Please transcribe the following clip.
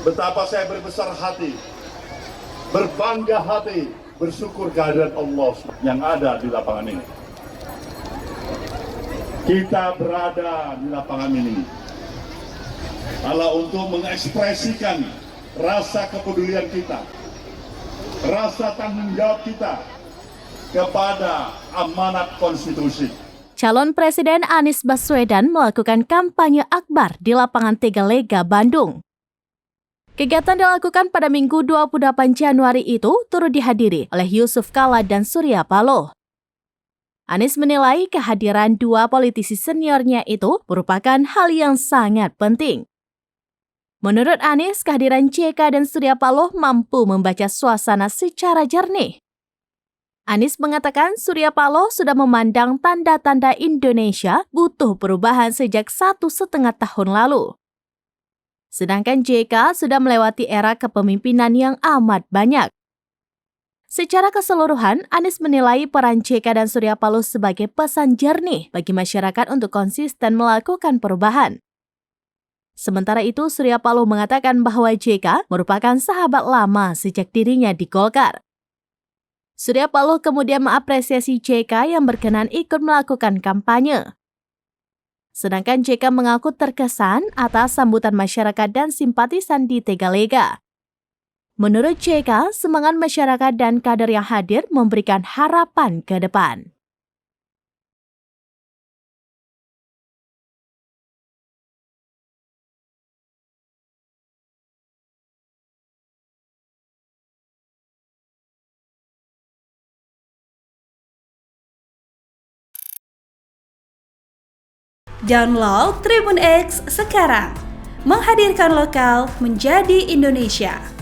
betapa saya berbesar hati, berbangga hati, bersyukur kehadiran Allah yang ada di lapangan ini. Kita berada di lapangan ini adalah untuk mengekspresikan rasa kepedulian kita, rasa tanggung jawab kita kepada amanat konstitusi. Calon Presiden Anies Baswedan melakukan kampanye akbar di lapangan Tegalega, Bandung. Kegiatan dilakukan pada Minggu 28 Januari itu turut dihadiri oleh Yusuf Kala dan Surya Paloh. Anies menilai kehadiran dua politisi seniornya itu merupakan hal yang sangat penting. Menurut Anies, kehadiran JK dan Surya Paloh mampu membaca suasana secara jernih. Anies mengatakan Surya Paloh sudah memandang tanda-tanda Indonesia butuh perubahan sejak 1,5 tahun lalu. Sedangkan JK sudah melewati era kepemimpinan yang amat banyak. Secara keseluruhan, Anies menilai peran JK dan Surya Paloh sebagai pesan jernih bagi masyarakat untuk konsisten melakukan perubahan. Sementara itu, Surya Paloh mengatakan bahwa JK merupakan sahabat lama sejak dirinya di Golkar. Surya Paloh kemudian mengapresiasi JK yang berkenan ikut melakukan kampanye. Sedangkan JK mengaku terkesan atas sambutan masyarakat dan simpatisan di Tegalega. Menurut JK, semangat masyarakat dan kader yang hadir memberikan harapan ke depan. Download Tribun X sekarang, menghadirkan lokal menjadi Indonesia.